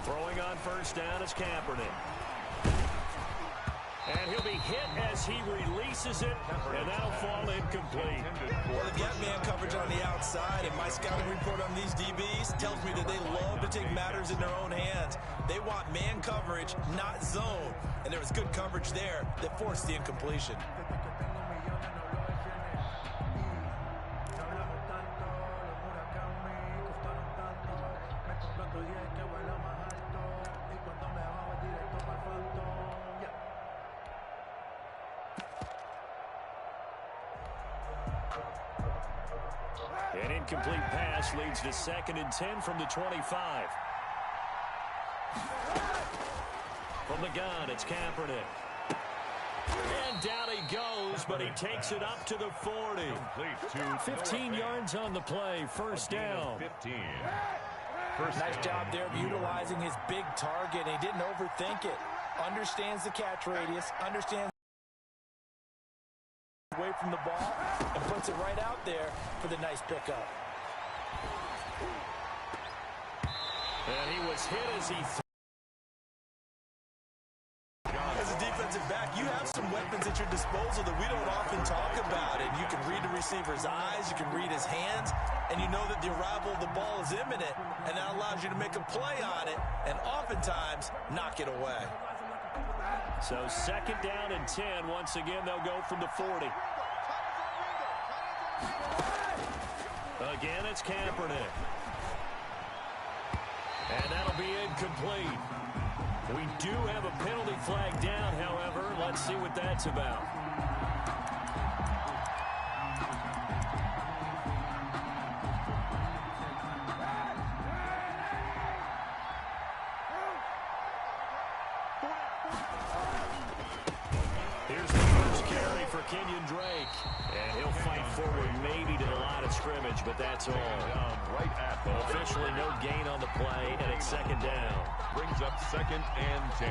Throwing on first down is Kaepernick. And he'll be hit as he releases it, and that'll fall incomplete. Well, they've got man coverage on the outside, and my scouting report on these DBs tells me that they love to take matters in their own hands. They want man coverage, not zone. And there was good coverage there that forced the incompletion. An incomplete pass leads to 2nd and 10 from the 25. From the gun, it's Kaepernick. And down he goes, but he takes it up to the 40. 15 yards on the play, first down. Nice job there of utilizing his big target. He didn't overthink it. Understands the catch radius, understands away from the ball, and puts it right out there for the nice pickup. And he was hit as he As a defensive back, you have some weapons at your disposal that we don't often talk about. And you can read the receiver's eyes, you can read his hands, and you know that the arrival of the ball is imminent, and that allows you to make a play on it and oftentimes knock it away. So 2nd down and 10. Once again, they'll go from the 40. Again, it's Kaepernick. And that'll be incomplete. We do have a penalty flag down, however. Let's see what that's about. Here's the first carry for Kenyon Drake. And he'll fight forward maybe to the line of scrimmage, but that's all. Officially no gain on the play, and it's 2nd down. Brings up 2nd and 10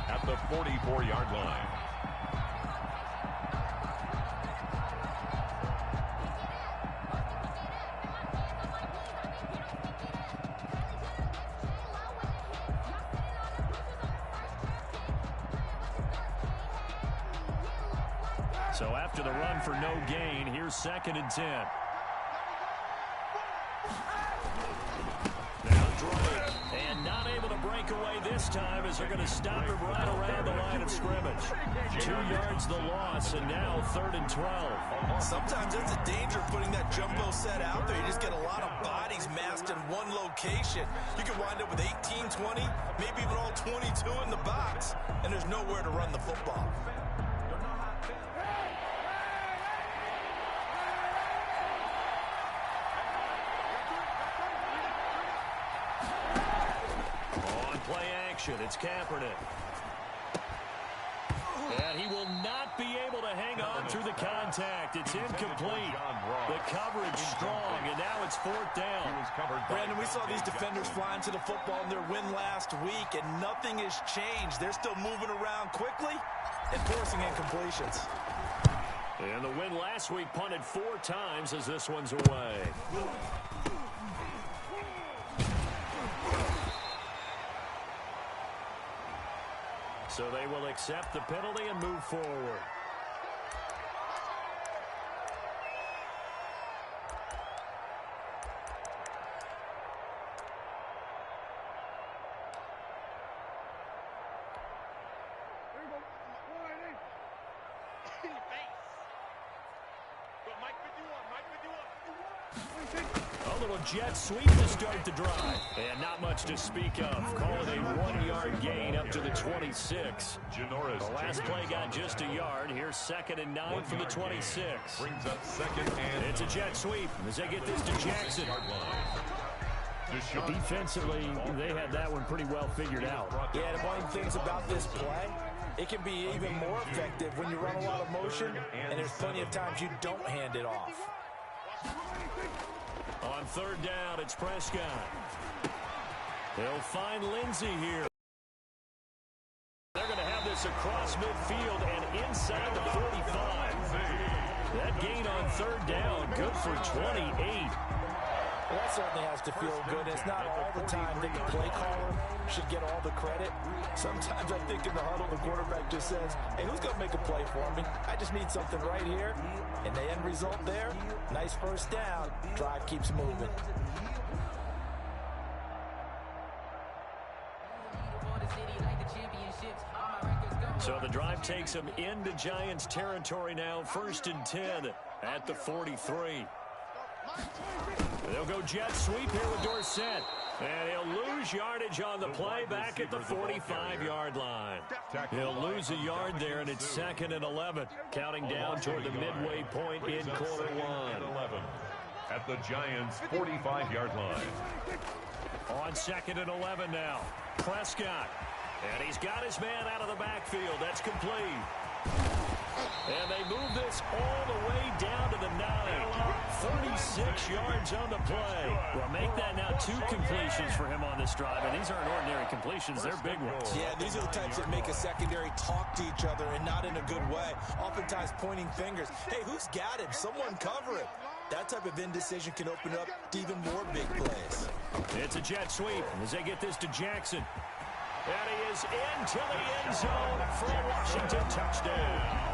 at the 44-yard line. So after the run for no gain, here's 2nd and 10. Now Drake, and not able to break away this time as they're going to stop him right around the line of scrimmage. 2 yards the loss, and now 3rd and 12. Sometimes that's the danger of putting that jumbo set out there. You just get a lot of bodies massed in one location. You can wind up with 18, 20, maybe even all 22 in the box, and there's nowhere to run the football. It's Kaepernick. And he will not be able to hang on through the contact. It's incomplete. The coverage strong, and now it's 4th down. Brandon, we saw these defenders flying to the football in their win last week, and nothing has changed. They're still moving around quickly and forcing incompletions. And the win last week punted 4 times as this one's away. So they will accept the penalty and move forward. A little jet sweep to start the drive. And not much to speak of. Call it a 1-yard gain up to the 26. The last play got just a yard. Here's 2nd and 9 from the 26. Brings up 2nd and it's a jet sweep as they get this to Jackson. Defensively, they had that one pretty well figured out. Yeah, the one things about this play, it can be even more effective when you run a lot of motion, and there's plenty of times you don't hand it off. On 3rd down, it's Prescott. They'll find Lindsey here. They're going to have this across midfield and inside the 45. That gain on 3rd down, good for 28. Well, that's certainly has to feel good. It's not all the time that the play caller should get all the credit. Sometimes I think in the huddle, the quarterback just says, hey, who's going to make a play for me? I just need something right here. And the end result there, nice first down. Drive keeps moving. So the drive takes them into Giants territory now. 1st and 10 at the 43. They'll go jet sweep here with Dorsett. And he'll lose yardage on the play back at the 45-yard line. He'll lose a yard there, and it's 2nd and 11. Counting down toward the midway point in quarter one. At the Giants' 45-yard line. On 2nd and 11 now. Prescott. And he's got his man out of the backfield. That's complete. And they move this all the way down to the 9. 36 yards on the play. Well, make that now 2 completions for him on this drive. And these aren't ordinary completions. They're big ones. Yeah, these are the types that make a secondary talk to each other and not in a good way. Oftentimes pointing fingers. Hey, who's got him? Someone cover it. That type of indecision can open up to even more big plays. It's a jet sweep as they get this to Jackson. And he is into the end zone for a Washington touchdown.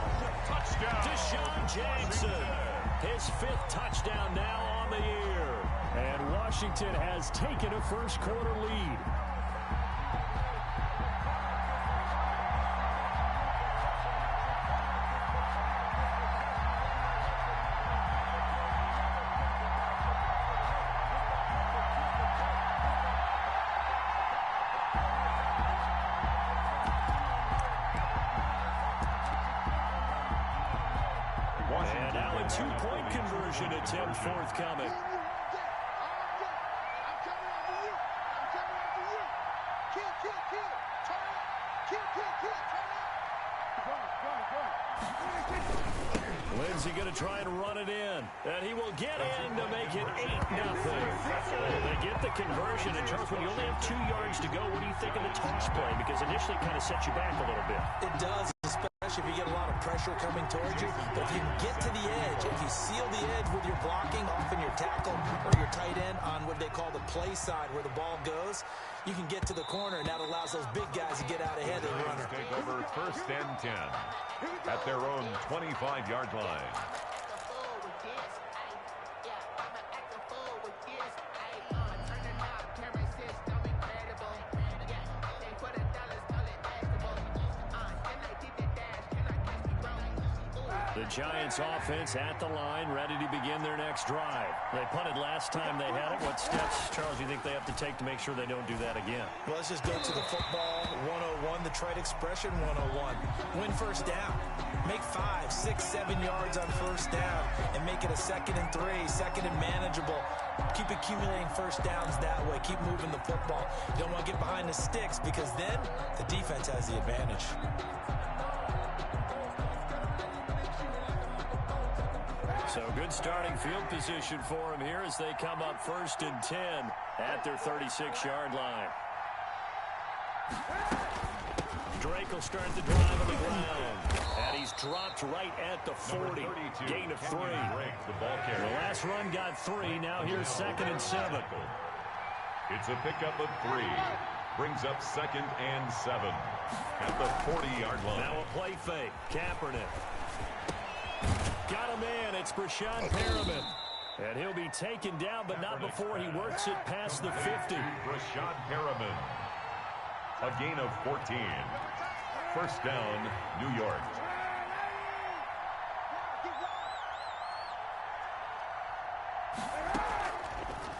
Deshaun Jackson, his 5th touchdown now on the year. And Washington has taken a first-quarter lead. And now a 2-point conversion attempt forthcoming. Lindsay going to try and run it in. And he will get in to make it 8-0. They get the conversion. And Charles, when you only have 2 yards to go, what do you think of the toss play? Because initially it kind of sets you back a little bit. It does, especially if you get a lot of pressure coming towards you. But if you get to the edge, if you seal the edge with your blocking, often your tackle or your tight end on what they call the play side where the ball goes, you can get to the corner, and that allows those big guys to get out ahead of the runner. Take over 1st and 10 at their own 25-yard line. The Giants offense at the line, ready to begin their next drive. They punted last time they had it. What steps, Charles, do you think they have to take to make sure they don't do that again? Well, let's just go to the football 101, the trite expression 101. Win first down. Make 5, 6, 7 yards on first down and make it a 2nd and 3, 2nd and manageable. Keep accumulating first downs that way. Keep moving the football. You don't want to get behind the sticks because then the defense has the advantage. So good starting field position for him here as they come up 1st and 10 at their 36-yard line. Drake will start the drive on the ground. And he's dropped right at the 40. Gain of 3. The last run got 3. Now here's 2nd and 7. It's a pickup of 3. Brings up 2nd and 7 at the 40-yard line. Now a play fake. Kaepernick. Got him in. It's Breshad Perriman. And he'll be taken down, but not before he works it past the 50. Breshad Perriman. A gain of 14. First down, New York.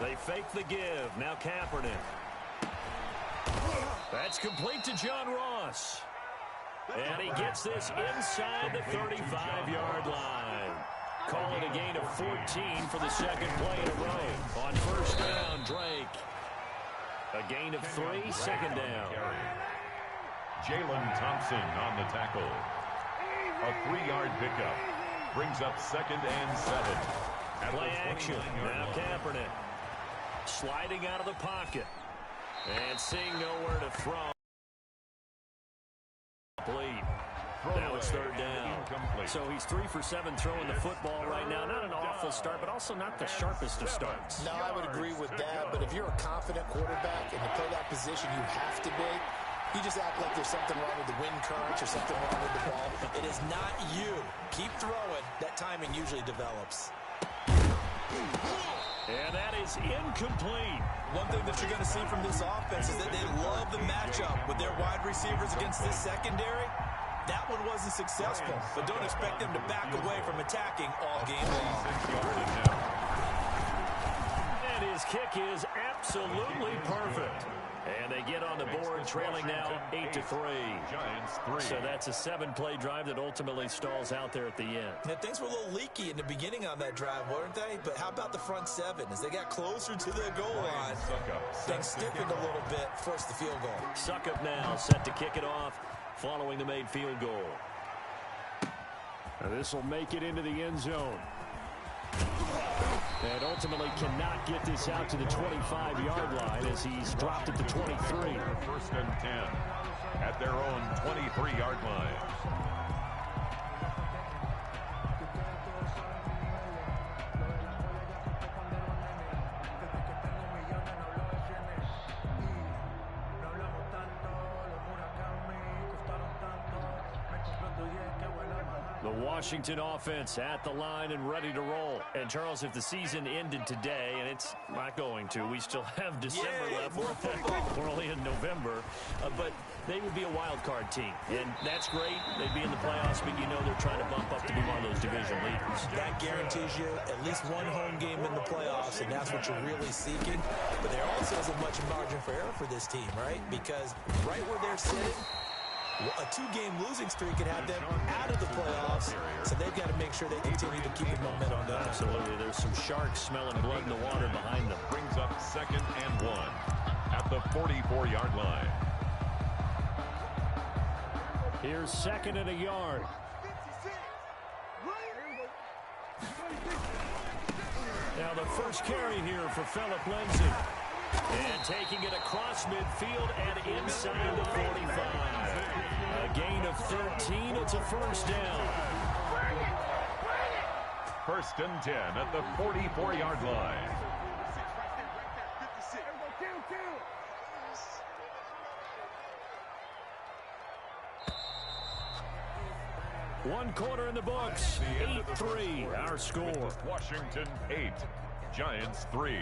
They fake the give. Now Kaepernick. That's complete to John Ross. And he gets this inside the 35-yard line. Call it a gain of 14 for the 2nd play in a row. On first down, Drake. A gain of 3, 2nd down. Jalen Thompson on the tackle. A 3-yard pickup. Brings up 2nd and 7. Play action. Now Kaepernick. Sliding out of the pocket. And seeing nowhere to throw. Bleed. Now it's third down. So he's 3 for 7 throwing the football right now. Not an awful start, but also not the sharpest of starts. No, I would agree with that. But if you're a confident quarterback and to play that position, you have to be. You just act like there's something wrong with the wind currents or something wrong with the ball. It is not you. Keep throwing. That timing usually develops. And that is incomplete. One thing that you're going to see from this offense is that they love the matchup with their wide receivers against this secondary. That one wasn't successful, but don't expect them to back away from attacking all game long. And his kick is absolutely perfect. And they get on the board, trailing now 8-3. Giants 3. So that's a 7-play drive that ultimately stalls out there at the end. Now, things were a little leaky in the beginning on that drive, weren't they? But how about the front 7? As they got closer to the goal line, things stiffened a little bit, forced the field goal. Succop now set to kick it off following the made field goal. This will make it into the end zone. And ultimately cannot get this out to the 25-yard line as he's dropped at the 23. First and 10 at their own 23-yard line. The Washington offense at the line and ready to roll. And, Charles, if the season ended today, and it's not going to, we still have December left. We're only in November. But they would be a wild card team. And that's great. They'd be in the playoffs, but you know they're trying to bump up to be one of those division leaders. That guarantees you at least one home game in the playoffs, and that's what you're really seeking. But there also isn't much margin for error for this team, right? Because right where they're sitting, a 2-game losing streak could have them out of the playoffs, so they've got to make sure they continue to keep the momentum going. Absolutely. There's some sharks smelling blood in the water behind them. Brings up 2nd and 1 at the 44-yard line. Here's 2nd and a yard. Now the first carry here for Phillip Lindsay. And taking it across midfield and inside the 45. A gain of 13. It's a first down. 1st and 10 at the 44-yard line. One quarter in the books. 8-3 our score. Washington 8, Giants 3.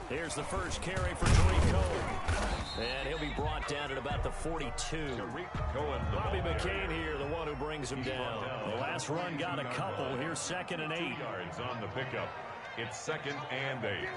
Here's the first carry for Tariq Cohen. And he'll be brought down at about the 42. Tariq Cohen, Bobby McCain here, the one who brings him down. The last run got a couple. Here's 2nd and 8. yards on the pickup. It's 2nd and 8.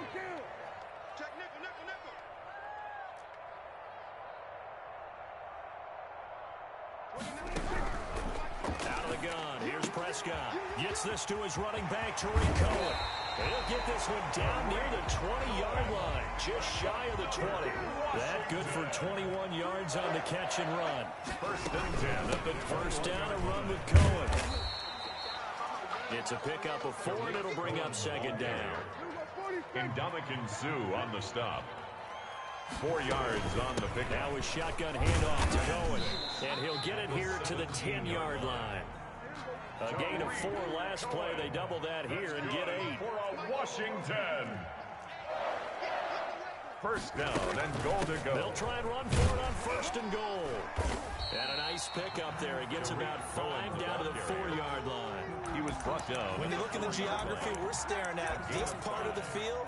Out of the gun. Here's Prescott. Gets this to his running back, Tariq Cohen. He'll get this one down near the 20-yard line, just shy of the 20. That good for 21 yards on the catch and run. 1st and 10 at the First down, a run with Cohen. It's a pickup of 4, and it'll bring up 2nd down. Ndamukong Suh on the stop. 4 yards on the pickup. Now a shotgun handoff to Cohen, and he'll get it here to the 10-yard line. A gain of 4 last play. They double that here and get 8. For a Washington. First down and goal to go. They'll try and run for it on 1st and goal. And a nice pickup there. It gets about 5 down to the 4-yard line. He was brought down. When you look at the geography we're staring at, this part of the field,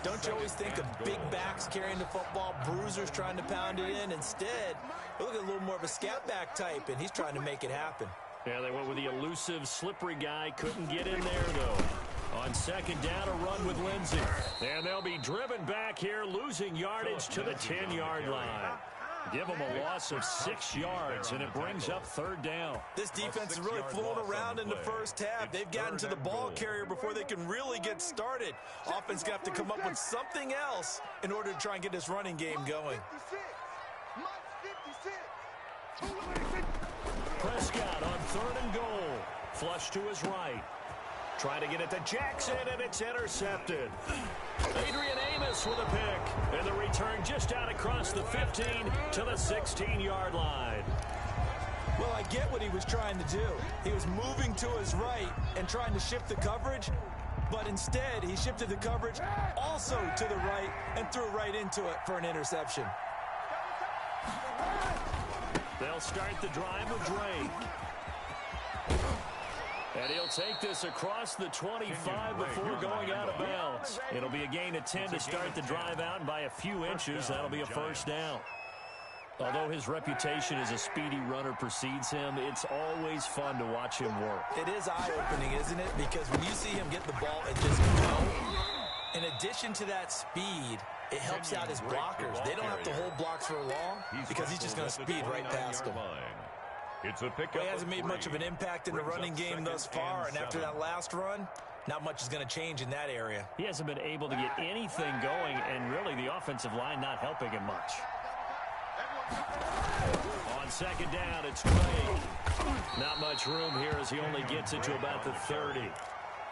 don't you always think of big backs carrying the football, bruisers trying to pound it in? Instead, look at a little more of a scat back type, and he's trying to make it happen. Yeah, they went with the elusive, slippery guy. Couldn't get in there, though. On 2nd down, a run with Lindsay. And they'll be driven back here, losing yardage to the 10-yard line. Give them a loss of 6 yards, and it brings up 3rd down. This defense is really flown around in the first half. They've gotten to the ball carrier before they can really get started. Offense got to come up with something else in order to try and get this running game going. Prescott on 3rd and goal. Flush to his right. Trying to get it to Jackson, and it's intercepted. Adrian Amos with a pick. And the return just out across the 15 to the 16-yard line. Well, I get what he was trying to do. He was moving to his right and trying to shift the coverage, but instead he shifted the coverage also to the right and threw right into it for an interception. They'll start the drive with Drake. And he'll take this across the 25 before going out of bounds. It'll be a gain of 10 to start the drive out, and by a few inches, that'll be a first down. Although his reputation as a speedy runner precedes him, it's always fun to watch him work. It is eye-opening, isn't it? Because when you see him get the ball and just go, in addition to that speed, it helps out his blockers. They don't have to hold blocks for long because he's just going to speed right past them. It's a pickup. Well, he hasn't made much of an impact in the running game thus far, and after that last run, not much is going to change in that area. He hasn't been able to get anything going, and really the offensive line not helping him much. On 2nd down, it's Drake. Not much room here as he only gets it to about the 30.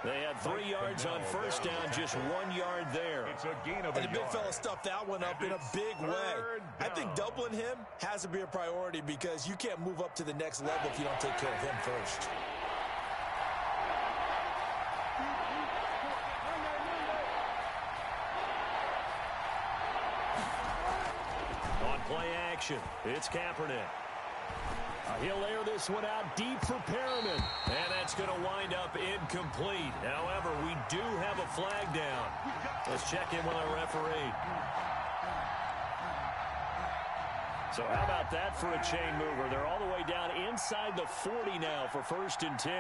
They had 3 yards on 1st down, just 1 yard there. It's a gain of and the big fella stuffed that one up in a big way. I think doubling him has to be a priority because you can't move up to the next level if you don't take care of him first. On play action, it's Kaepernick. He'll air this one out deep for Perriman. And that's going to wind up incomplete. However, we do have a flag down. Let's check in with our referee. So how about that for a chain mover? They're all the way down inside the 40 now for 1st and 10.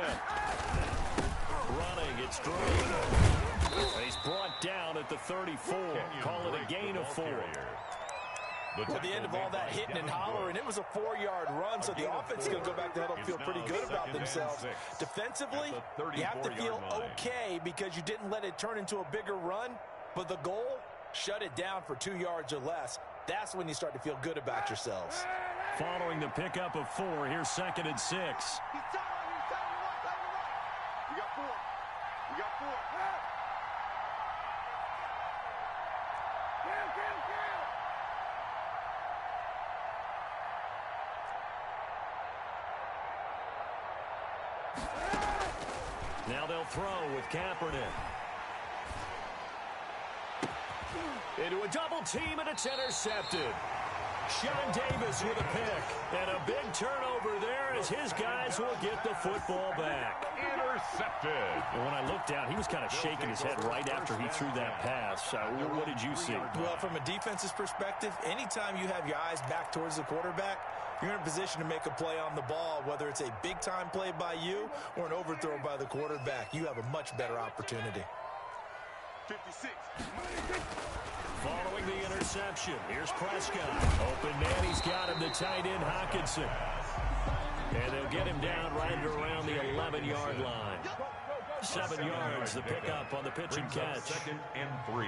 Running, it's Drake. He's brought down at the 34. Call it a gain of 4. At the end of all that hitting and hollering, it was a 4-yard run, so the offense is going to go back to huddle and feel pretty good about themselves. Defensively, you have to feel okay because you didn't let it turn into a bigger run, but the goal, shut it down for 2 yards or less. That's when you start to feel good about yourselves. Following the pickup of 4, here's 2nd and 6. You got 4. You got 4. Now they'll throw with Kaepernick. Into a double team, and it's intercepted. Sean Davis with a pick. And a big turnover there as his guys will get the football back. Intercepted. And when I looked down, he was kind of shaking his head right after he threw that pass. What did you see? Well, from a defense's perspective, anytime you have your eyes back towards the quarterback, you're in a position to make a play on the ball, whether it's a big-time play by you or an overthrow by the quarterback. You have a much better opportunity. 56. Following the interception, here's Prescott. Open man, he's got him, the tight end, Hockenson. And they'll get him down right around the 11-yard line. 7 yards, the pickup on the pitch and catch. 2nd and 3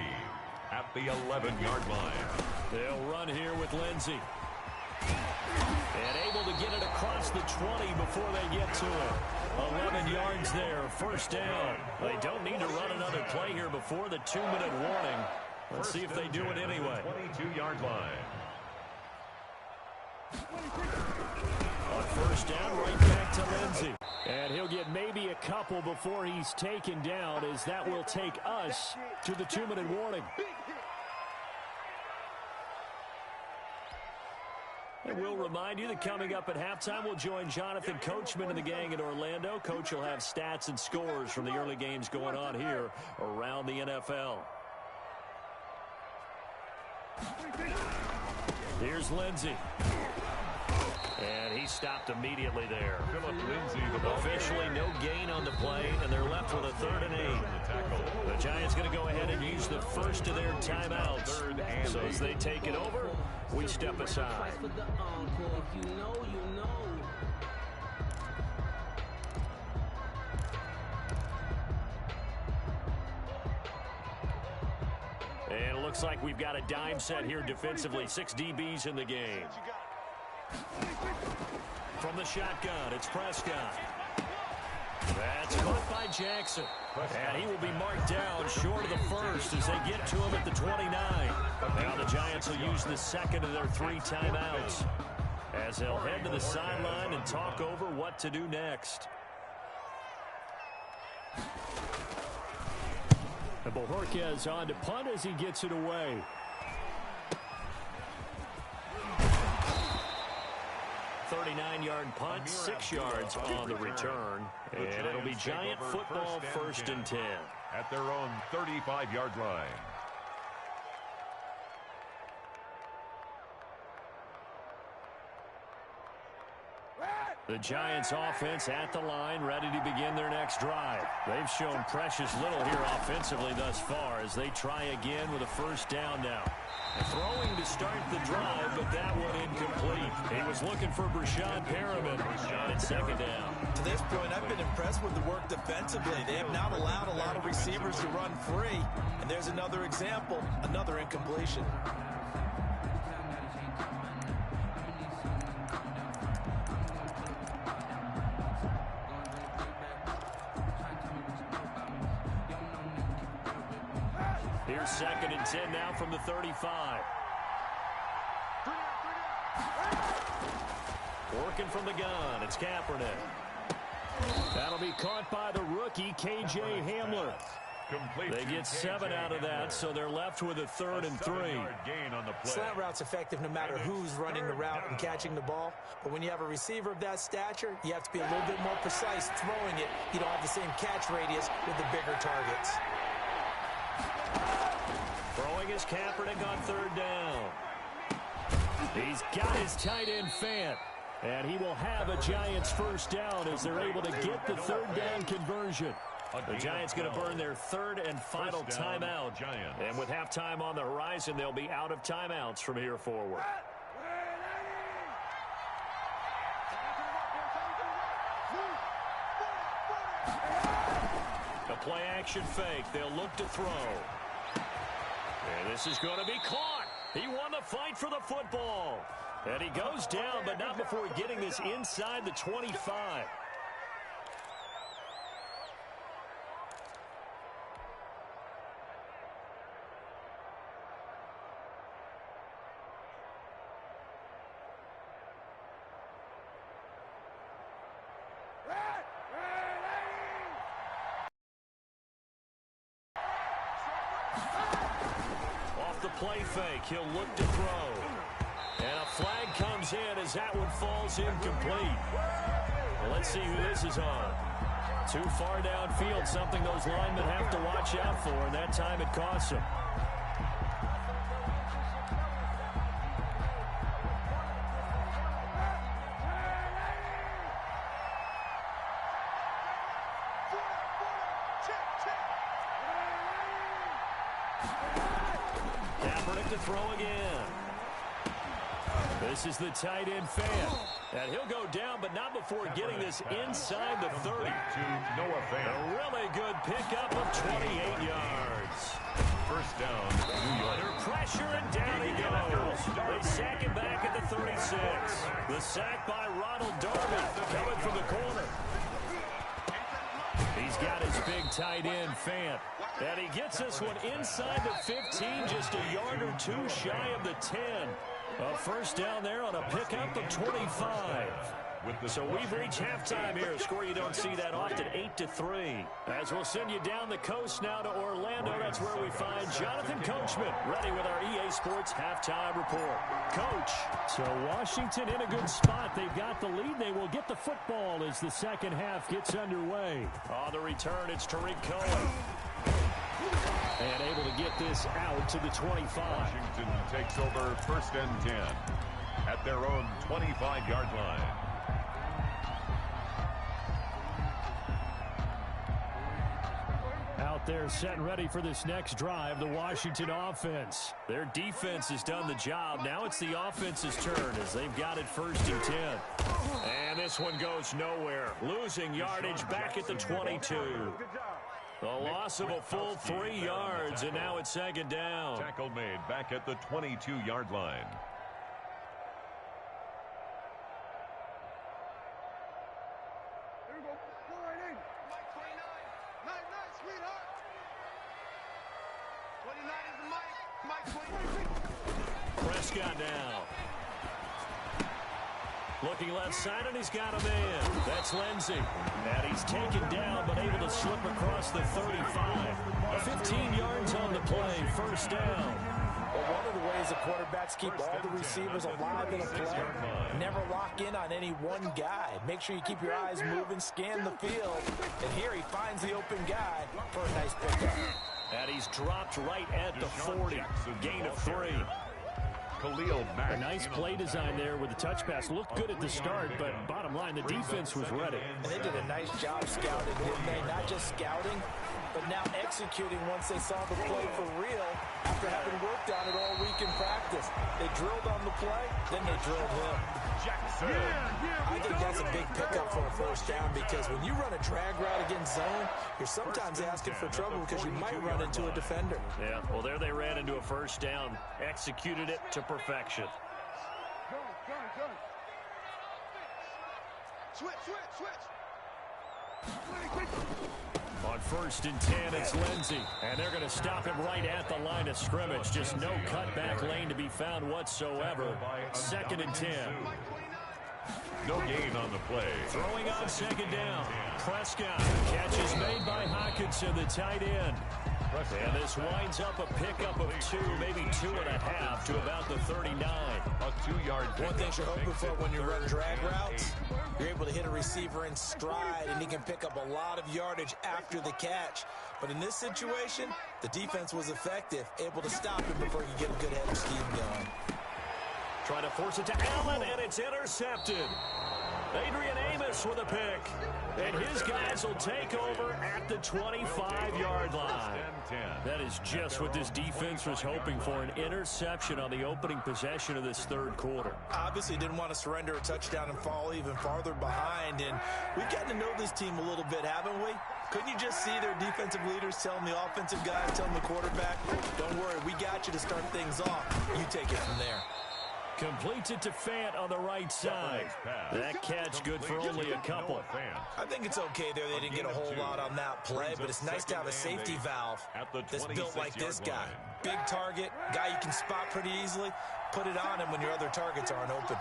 at the 11-yard line. They'll run here with Lindsey. And able to get it across the 20 before they get to it. 11 yards there, 1st down. They don't need to run another play here before the 2-minute warning. Let's see if they do it anyway. 22-yard line. On 1st down, right back to Lindsey. And he'll get maybe a couple before he's taken down, as that will take us to the 2-minute warning. And we'll remind you that coming up at halftime, we'll join Jonathan Coachman and the gang in Orlando. Coach will have stats and scores from the early games going on here around the NFL. Here's Lindsey. And he stopped immediately there. Phillip Lindsay, the ball officially no gain on the play, and they're left with a 3rd and 8. The Giants going to go ahead and use the first of their timeouts. So as they take it over, we step aside. And it looks like we've got a dime set here defensively. 6 DBs in the game. From the shotgun, it's Prescott. That's caught by Jackson. And he will be marked down short of the first as they get to him at the 29. Now the Giants will use the second of their 3 timeouts as they'll head to the sideline and talk over what to do next. And Bojorquez on to punt as he gets it away. .39-yard punt, 6 yards on the return. And it'll be Giant football, 1st and 10. At their own 35-yard line. The Giants offense at the line, ready to begin their next drive. They've shown precious little here offensively thus far as they try again with a 1st down now. Throwing to start the drive, but that one incomplete. He was looking for Breshad Perriman, and it's 2nd down. To this point, I've been impressed with the work defensively. They have not allowed a lot of receivers to run free. And there's another example, another incompletion. Here's 2nd and 10 now from the 35. Working from the gun, it's Kaepernick. That'll be caught by the rookie, K.J. Hamler. They get 7 out of that, so they're left with a 3rd and 3. Gain on the play. Slant route's effective no matter who's running the route and catching the ball. But when you have a receiver of that stature, you have to be a little bit more precise throwing it. You don't have the same catch radius with the bigger targets. Throwing his Kaepernick on 3rd down. He's got his tight end Fant. And he will have a Giants 1st down as they're able to get the 3rd down conversion. The Giants going to burn their 3rd and final timeout. And with halftime on the horizon, they'll be out of timeouts from here forward. A play action fake. They'll look to throw. And this is going to be caught. He won the fight for the football. And he goes down, but not before getting this inside the 25. Off the play fake, he'll look to throw. And a flag comes in as that one falls incomplete. Well, let's see who this is on. Too far downfield, something those linemen have to watch out for, and that time it costs them. Kaepernick to throw again. This is the tight end Fant. And he'll go down, but not before getting this inside the 30. Noah Fant. A really good pickup of 28 yards. 1st down, New York. Under pressure, and down he goes. They sack him back at the 36. The sack by Ronald Darby coming from the corner. He's got his big tight end, Fant. And he gets this one inside the 15, just a yard or 2 shy of the 10. A 1st down there on a pickup of 25. So we've reached halftime here. A score you don't see that often, 8-3. As we'll send you down the coast now to Orlando. That's where we find Jonathan Coachman, ready with our EA Sports Halftime Report. Coach. So Washington in a good spot. They've got the lead. They will get the football as the 2nd half gets underway. On the return, it's Tariq Cohen. And able to get this out to the 25. Washington takes over 1st and 10 at their own 25-yard line. Out there set and ready for this next drive, the Washington offense. Their defense has done the job. Now it's the offense's turn as they've got it 1st and 10. And this one goes nowhere. Losing yardage back at the 22. The loss of a full 3 yards, and now it's 2nd down. Tackle made back at the 22-yard line. Prescott now. Looking left side, and he's got a man. That's Lindsey. And he's taken down, but able to slip across the 35. 15 yards on the play, first down. Well, one of the ways the quarterbacks keep all the receivers alive in a play, never lock in on any one guy. Make sure you keep your eyes moving, scan the field. And here he finds the open guy for a nice pickup. And he's dropped right at the 40. Gain of 3. A nice play design there with the touch pass. Looked good at the start, but bottom line, the defense was ready. And they did a nice job scouting, didn't they? Not just scouting, but now executing once they saw the play for real after having worked on it all week in practice. They drilled on the play, then they drilled him. Jackson. I think that's a big pickup for a first down because when you run a drag route against zone, you're sometimes asking for trouble because you might run into a defender. Yeah, well, there they ran into a first down. Executed it to perfection. Switch. On 1st and 10, it's Lindsey. And they're going to stop him right at the line of scrimmage. Just no cutback lane to be found whatsoever. 2nd and 10. No gain on the play. Throwing on 2nd down. Prescott. Catch is made by Hockenson, the tight end. And this winds up a pickup of 2, maybe 2.5 to about the 39. A 2-yard One thing you're hoping for when you run drag routes, you're able to hit a receiver in stride, and he can pick up a lot of yardage after the catch. But in this situation, the defense was effective, able to stop him before he could get a good head of steam going. Trying to force it to Allen, and it's intercepted. Adrian Amos with a pick. And his guys will take over at the 25-yard line. That is just what this defense was hoping for, an interception on the opening possession of this third quarter. Obviously didn't want to surrender a touchdown and fall even farther behind. And we've gotten to know this team a little bit, haven't we? Couldn't you just see their defensive leaders telling the offensive guys, telling the quarterback, don't worry, we got you to start things off. You take it from there. Completes it to Fant on the right side. That catch good for only a couple. I think it's okay there. They didn't get a whole lot on that play, but it's nice to have a safety valve that's built like this guy. Big target, guy you can spot pretty easily. Put it on him when your other targets aren't open.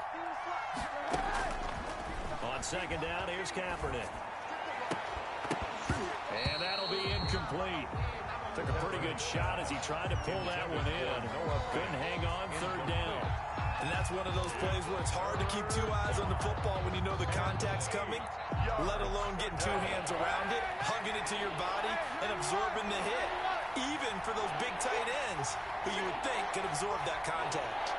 On 2nd down, here's Kaepernick. And that'll be incomplete. Took a pretty good shot as he tried to pull that one in. Couldn't hang on 3rd down. And that's one of those plays where it's hard to keep 2 eyes on the football when you know the contact's coming, let alone getting 2 hands around it, hugging it to your body, and absorbing the hit, even for those big tight ends who you would think could absorb that contact.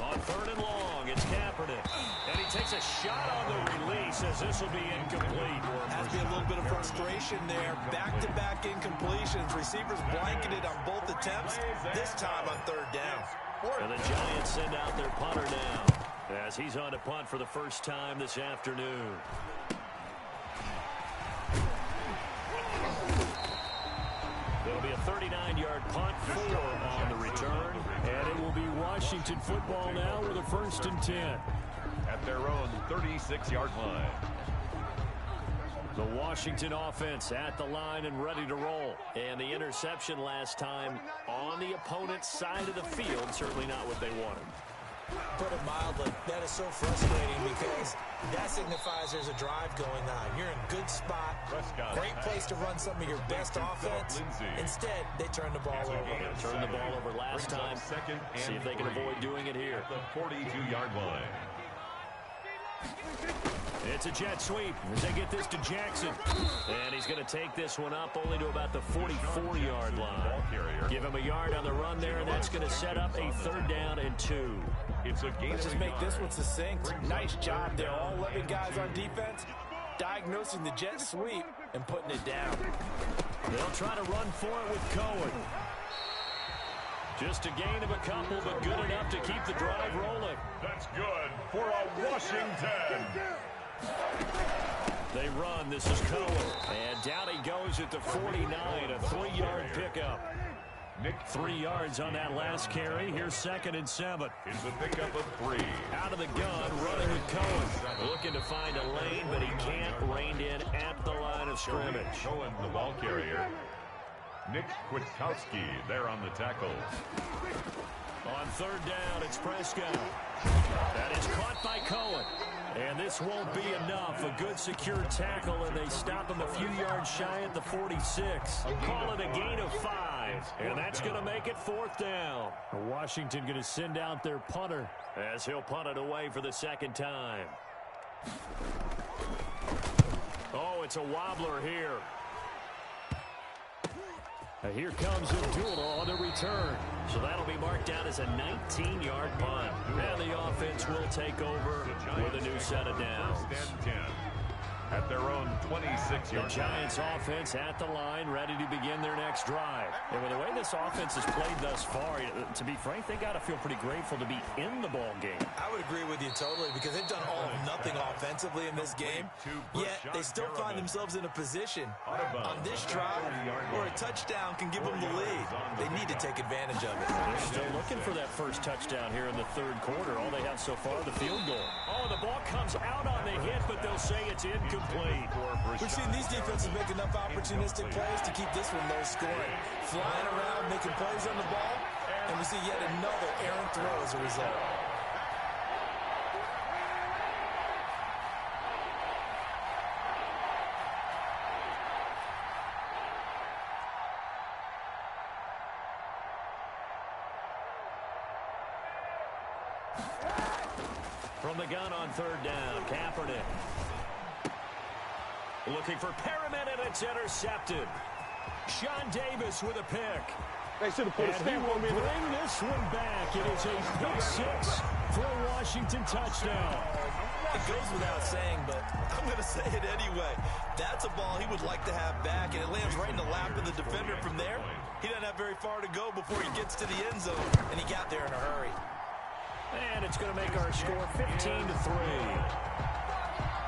On 3rd and long, it's Kaepernick. And he takes a shot on the release as this will be incomplete. Has to be a little bit of frustration there. Back-to-back incompletions. Receivers blanketed on both attempts, this time on 3rd down. And the Giants send out their punter now as he's on to punt for the first time this afternoon. It'll be a 39-yard punt, 4 on the return. And it will be Washington football now with a 1st and 10. At their own 36-yard line. The Washington offense at the line and ready to roll. And the interception last time on the opponent's side of the field, certainly not what they wanted. Put it mildly, that is so frustrating because that signifies there's a drive going on. You're in a good spot, great place to run some of your best offense. Instead, they turn the ball over. Turned the ball over last time. See if they can avoid doing it here. The 42-yard line. It's a jet sweep as they get this to Jackson. And he's going to take this one up only to about the 44-yard line. Give him a yard on the run there, and that's going to set up a 3rd down and 2. It's a gain. Let's just make this one succinct. Nice job there. All 11 guys on defense diagnosing the jet sweep and putting it down. They'll try to run for it with Cohen. Just a gain of a couple, but good enough to keep the drive rolling. That's good for a Washington. They run. This is Cohen. And down he goes at the 49, a 3-yard pickup. Nick 3 yards on that last carry. Here's 2nd and 7. It's a pickup of 3. Out of the gun, running with Cohen. Looking to find a lane, but he can't. Reined in at the line of scrimmage. Cohen, the ball carrier. Nick Kwiatkowski there on the tackle. On 3rd down, it's Prescott. That is caught by Cohen. And this won't be enough. A good secure tackle, and they stop him a few yards shy at the 46. Call it a gain of 5. And that's going to make it 4th down. Washington going to send out their punter as he'll punt it away for the 2nd time. Oh, it's a wobbler here. Here comes Abdullah on the return. So that'll be marked down as a 19-yard punt. And the offense will take over with a new set of downs. At their own 26-yard. The Giants offense at the line, ready to begin their next drive. And with the way this offense has played thus far, to be frank, they got to feel pretty grateful to be in the ball game. I would agree with you totally, because they've done all of nothing offensively in this game, yet they still find themselves in a position on this drive where a touchdown can give them the lead. They need to take advantage of it. They're still looking for that first touchdown here in the 3rd quarter. All they have so far, the field goal. Oh, the ball comes out on the hit, but they'll say it's incomplete. We've seen these defenses make enough opportunistic plays to keep this one low scoring. Flying around, making plays on the ball, and we see yet another errant throw as a result. From the gun on 3rd down, Kaepernick. Looking for Perriman, and it's intercepted. Sean Davis with a pick. They should have put a stamp on me. Bring this one back. It is a pick 6 for a Washington touchdown. It goes without saying, but I'm going to say it anyway. That's a ball he would like to have back, and it lands right in the lap of the defender from there. He doesn't have very far to go before he gets to the end zone, and he got there in a hurry. And it's going to make our score 15-3.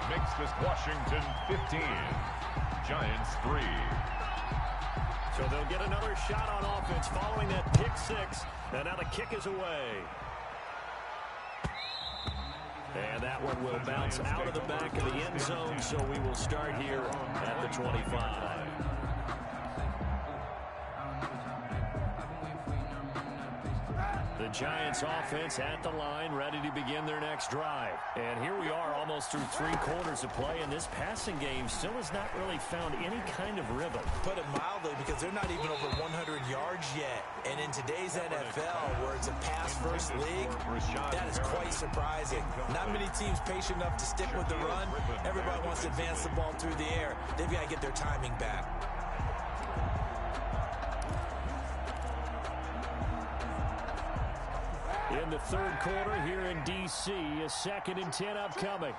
Makes this Washington 15. Giants 3. So they'll get another shot on offense following that pick 6. And now the kick is away. And that one will bounce out of the back of the end zone, so we will start here at the 25. The Giants offense at the line, ready to begin their next drive. And here we are almost through 3 quarters of play, and this passing game still has not really found any kind of rhythm. Put it mildly, because they're not even over 100 yards yet. And in today's NFL, where it's a pass-first league, that is quite surprising. Not many teams patient enough to stick with the run. Everybody wants to advance the ball through the air. They've got to get their timing back. In the 3rd quarter here in D.C., a 2nd and 10 upcoming.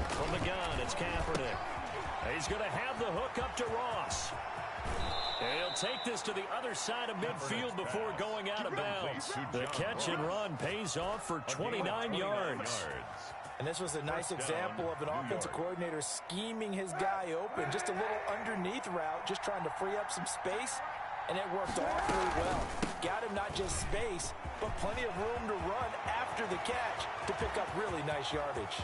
From the gun, it's Kaepernick. He's going to have the hook up to Ross. And he'll take this to the other side of midfield before going out of bounds. The catch and run pays off for 29 yards. And this was a nice example of an offensive coordinator scheming his guy open. Just a little underneath route, just trying to free up some space. And it worked awfully well. Got him not just space, but plenty of room to run after the catch to pick up really nice yardage.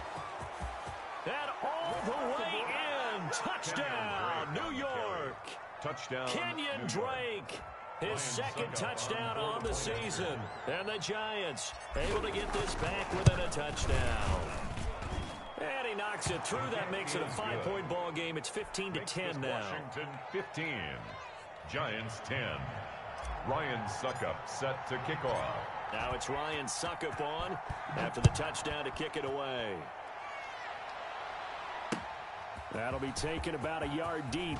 And all the way in. Touchdown, New York. Touchdown. Kenyon Drake. His 2nd touchdown on the season. And the Giants able to get this back within a touchdown. And he knocks it through. That makes it a 5-point ball game. It's 15-10 now. Washington 15. Giants 10. Ryan Suckup set to kick off. Now it's Ryan Suckup on after the touchdown to kick it away. That'll be taken about a yard deep.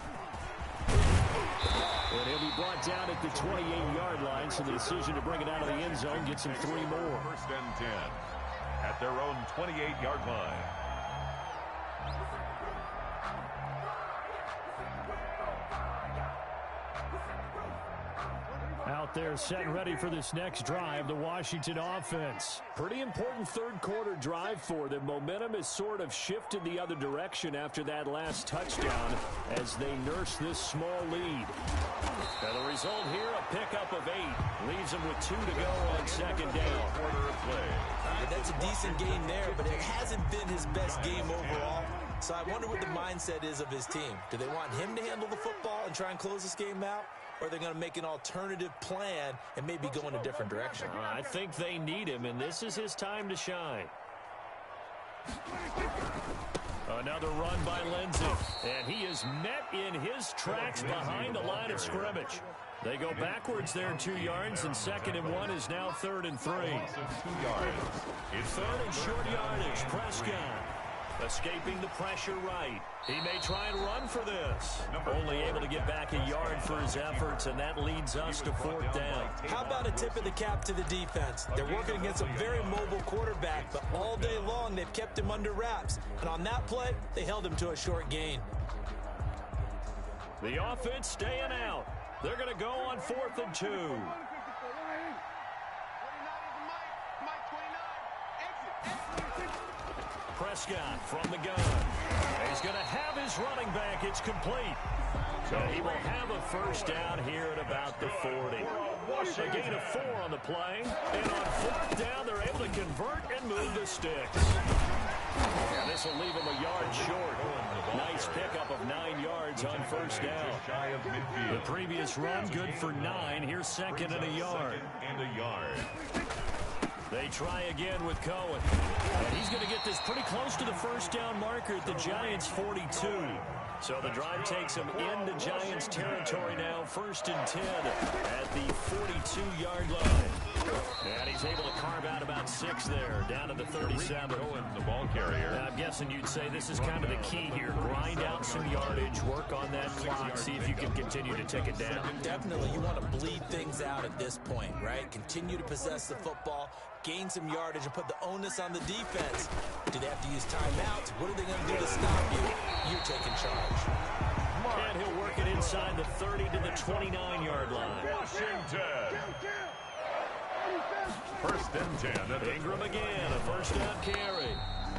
And he'll be brought down at the 28-yard line, so the decision to bring it out of the end zone gets him 3 more. 1st and 10 at their own 28-yard line. Now out there set and ready for this next drive, the Washington offense. Pretty important third-quarter drive for them. Momentum has sort of shifted the other direction after that last touchdown as they nurse this small lead. And the result here, a pickup of 8. Leaves them with 2 to go on second down. That's a decent game there, but it hasn't been his best game overall. So I wonder what the mindset is of his team. Do they want him to handle the football and try and close this game out? Or are they going to make an alternative plan and maybe go in a different direction? I think they need him, and this is his time to shine. Another run by Lindsey, and he is met in his tracks behind the line of scrimmage. They go backwards there 2 yards, and 2nd and 1 is now 3rd and 3. It's 3rd and short yardage. Prescott escaping the pressure right. He may try and run for this. Only able to get back a yard for his efforts, and that leads us to 4th down. How about a tip of the cap to the defense? They're working against a very mobile quarterback, but all day long they've kept him under wraps. And on that play, they held him to a short gain. The offense staying out. They're going to go on 4th and 2. Prescott from the gun. He's going to have his running back. It's complete. So he will have a first down here at about the 40. A gain of 4 on the play. And on 4th down, they're able to convert and move the sticks. And this will leave him a yard short. Nice pickup of 9 yards on first down. The previous run, good for 9. Here's 2nd and a yard. They try again with Cohen. And he's going to get this pretty close to the first down marker at the Giants' 42. So the drive takes him into Giants territory now. 1st and 10 at the 42-yard line. And he's able to carve out about 6 there, down to the 37. The ball carrier. Now, I'm guessing you'd say this is kind of the key here. Grind out some yardage, work on that clock, see if you can continue to tick it down. Definitely, you want to bleed things out at this point, right? Continue to possess the football, gain some yardage, and put the onus on the defense. Do they have to use timeouts? What are they going to do to stop you? You're taking charge. And he'll work it inside the 30 to the 29-yard line. Washington. 1st and 10. Ingram again, a first down carry.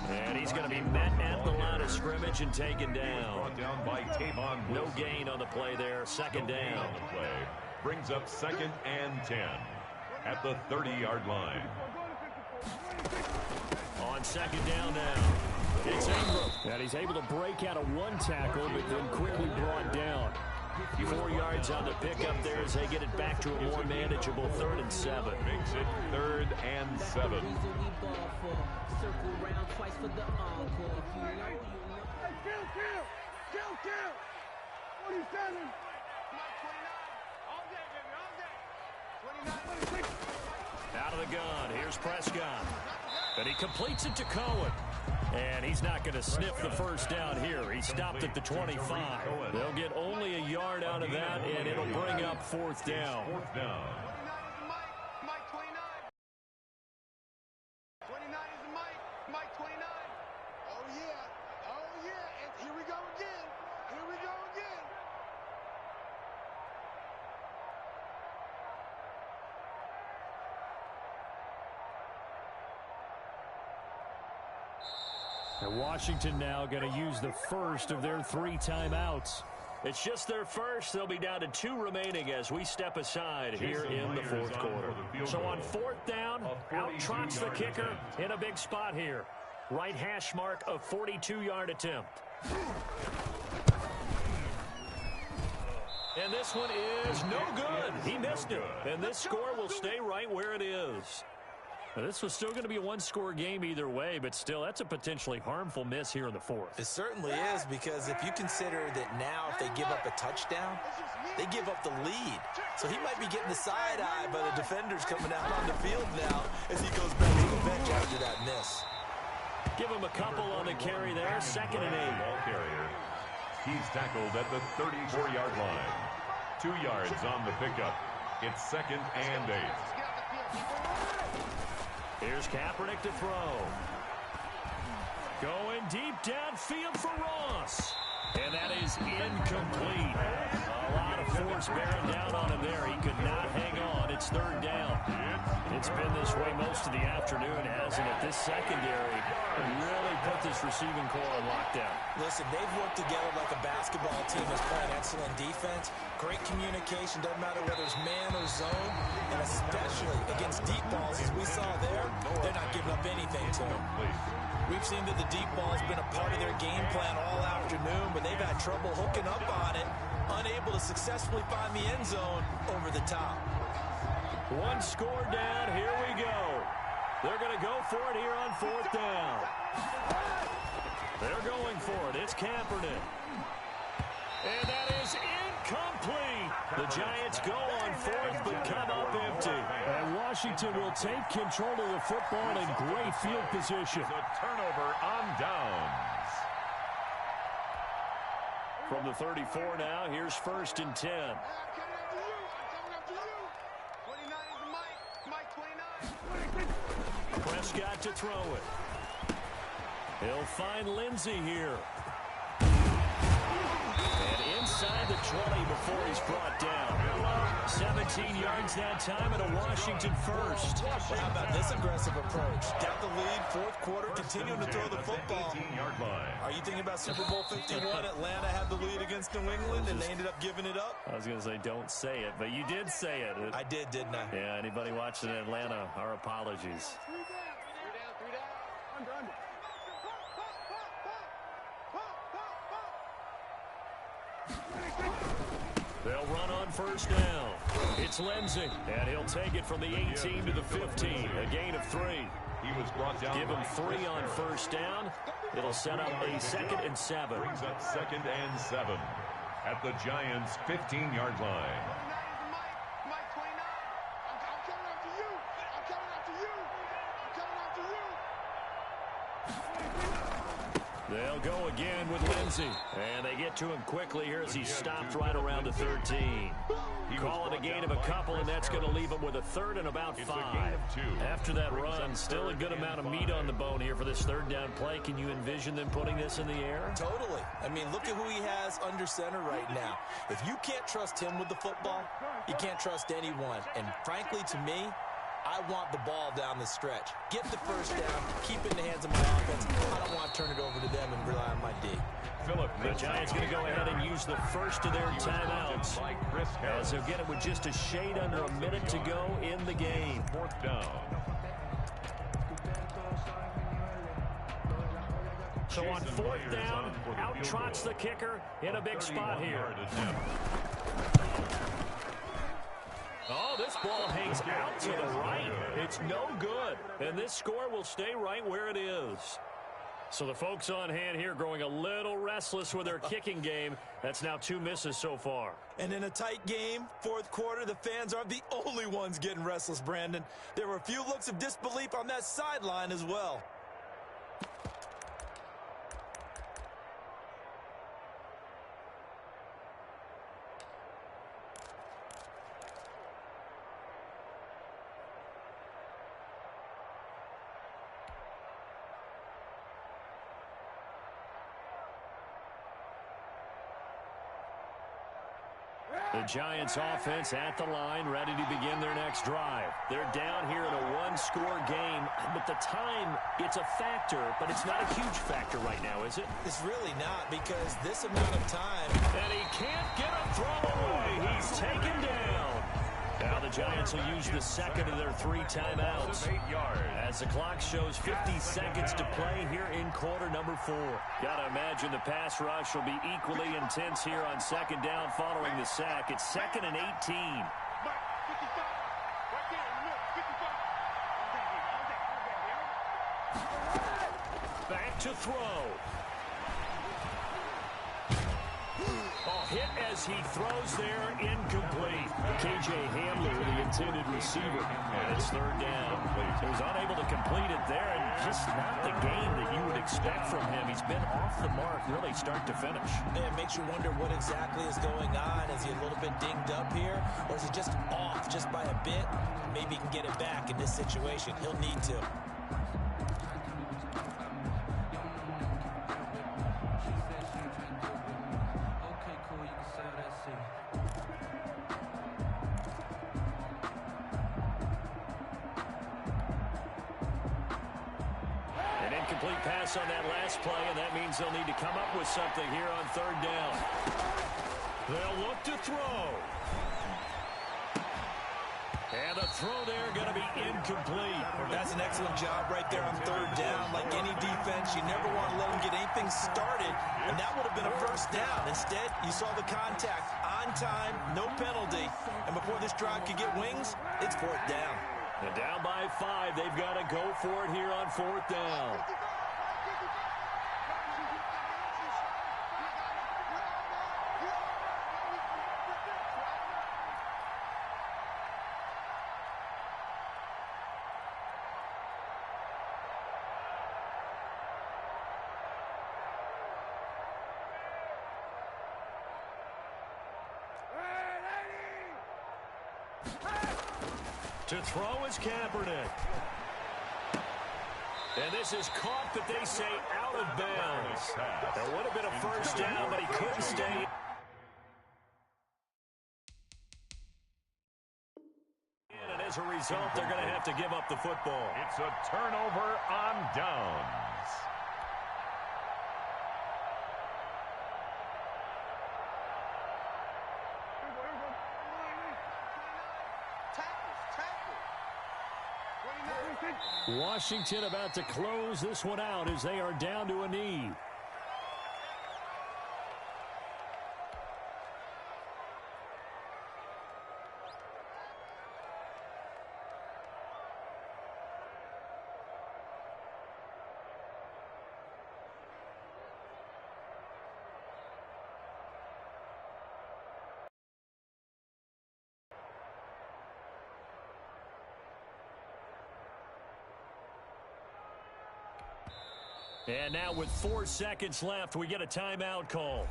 And he's going to be met at the line of scrimmage and taken down. Brought down by Tavon. No gain on the play there. 2nd down. On the play. Brings up 2nd and 10 at the 30-yard line. On 2nd down now. It's Ingram. And he's able to break out of 1 tackle, but then quickly brought down. 4 yards on the pickup there as they get it back to a more manageable 3rd and 7. Makes it 3rd and 7. Out of the gun. Here's Prescott. And he completes it to Cohen. And he's not going to sniff the first down here. He stopped at the 25. They'll get only a yard out of that, and it'll bring up 4th down. 4th down. 29 is the Mike 29. Oh, yeah. Oh, yeah. And here we go again. Here we go again. And Washington now going to use the first of their 3 timeouts. It's just their first. They'll be down to 2 remaining as we step aside here in the 4th quarter. So on 4th down, out trots the kicker in a big spot here. Right hash mark, a 42-yard attempt. And this one is no good. He missed it. And this score will stay right where it is. Now, this was still going to be a 1-score game either way, but still, that's a potentially harmful miss here in the 4th. It certainly is, because if you consider that now if they give up a touchdown, they give up the lead. So he might be getting the side eye by the defenders coming out on the field now as he goes back to the bench after that miss. Give him a couple on the carry there. 2nd and 8. Ball carrier. He's tackled at the 34-yard line. 2 yards on the pickup. It's 2nd and 8. Here's Kaepernick to throw. Going deep downfield for Ross. And that is incomplete. A lot of force bearing down on him there. He could not hang on this third down. It's been this way most of the afternoon, hasn't it? This secondary really put this receiving core on lockdown. Listen, they've worked together like a basketball team that's playing excellent defense. Great communication, doesn't matter whether it's man or zone. And especially against deep balls, as we saw there, they're not giving up anything to them. We've seen that the deep ball has been a part of their game plan all afternoon, but they've had trouble hooking up on it, unable to successfully find the end zone over the top. One score down, here we go. They're going to go for it here on fourth down. They're going for it. It's Kaepernick. And that is incomplete. The Giants go on fourth, but come up empty. And Washington will take control of the football in great field position. A turnover on downs. From the 34 now, here's 1st and 10. Prescott to throw it. He'll find Lindsey here. And inside the 20 before he's brought down. 17 yards that time and a Washington first. Well, how about this aggressive approach? Got the lead, fourth quarter, continuing to throw the football. Are you thinking about Super Bowl 51? Atlanta had the lead against New England, and they ended up giving it up? I was going to say, don't say it, but you did say it. I did, didn't I? Yeah, anybody watching Atlanta, our apologies. They'll run on first down. It's Lindsey, and he'll take it from the 18 to the 15, a gain of 3. He was brought down. Give him 3 on first down. It'll set up a 2nd and 7. Brings up 2nd and 7 at the Giants' 15-yard line. They'll go again with Lindsey. And they get to him quickly here as he stopped right around the 13. Call it a gain of a couple, and that's going to leave him with a 3rd and about 5. After that run, still a good amount of meat on the bone here for this third down play. Can you envision them putting this in the air? Totally. I mean, look at who he has under center right now. If you can't trust him with the football, you can't trust anyone. And frankly, to me, I want the ball down the stretch. Get the first down, keep it in the hands of my offense. I don't want to turn it over to them and rely on my D. The Giants going to go ahead and use the first of their timeouts, as they'll get it with just a shade under a minute to go in the game. 4th down. So on 4th down, out trots the kicker in a big spot here. Oh, this ball hangs out to the right. It's no good. And this score will stay right where it is. So the folks on hand here growing a little restless with their kicking game. That's now 2 misses so far. And in a tight game, fourth quarter, the fans aren't the only ones getting restless, Brandon. There were a few looks of disbelief on that sideline as well. The Giants offense at the line, ready to begin their next drive. They're down here in a one-score game, but the time, it's a factor, but it's not a huge factor right now, is it? It's really not, because this amount of time. And he can't get a throw away. He's taken down. Now the Giants will use the second of their 3 timeouts. 8 yards. As the clock shows 50 seconds to play here in quarter number 4. Gotta imagine the pass rush will be equally intense here on second down following the sack. It's 2nd and 18. Back to throw. Hit as he throws there, incomplete. K.J. Hamler, the intended receiver, and it's 3rd down. He was unable to complete it there, and just not the game that you would expect from him. He's been off the mark really start to finish. Yeah, it makes you wonder what exactly is going on. Is he a little bit dinged up here, or is he just off just by a bit? Maybe he can get it back in this situation. He'll need to. incomplete pass on that last play, and that means they'll need to come up with something here on third down. They'll look to throw. And the throw there going to be incomplete. That's an excellent job right there on third down. Like any defense, you never want to let them get anything started, and that would have been a first down. Instead, you saw the contact on time, no penalty, and before this drive could get wings, it's fourth down. And down by 5, they've got to go for it here on fourth down. To throw is Kaepernick. And this is caught, but they say out of bounds. That would have been a first down, but he couldn't stay. And as a result, they're going to have to give up the football. It's a turnover on downs. Washington about to close this one out as they are down to a knee. And now with 4 seconds left, we get a timeout call.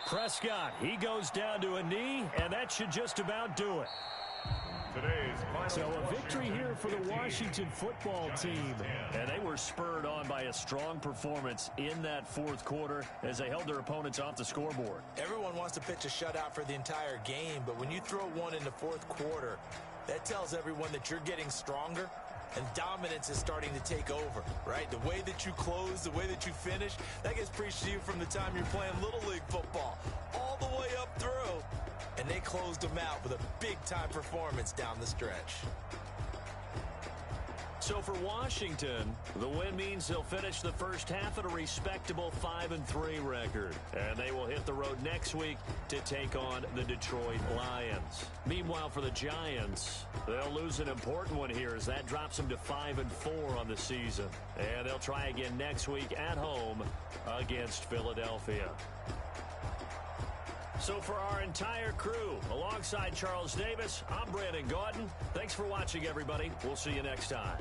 Prescott, he goes down to a knee, and that should just about do it. So a victory here for the Washington football team. And they were spurred on by a strong performance in that fourth quarter as they held their opponents off the scoreboard. Everyone wants to pitch a shutout for the entire game, but when you throw one in the fourth quarter, that tells everyone that you're getting stronger and dominance is starting to take over, right? The way that you close, the way that you finish, that gets preached to you from the time you're playing Little League football all the way up through. And they closed them out with a big-time performance down the stretch. So for Washington, the win means they'll finish the first half at a respectable 5-3 record. And they will hit the road next week to take on the Detroit Lions. Meanwhile, for the Giants, they'll lose an important one here as that drops them to 5-4 on the season. And they'll try again next week at home against Philadelphia. So for our entire crew, alongside Charles Davis, I'm Brandon Gaudin. Thanks for watching, everybody. We'll see you next time.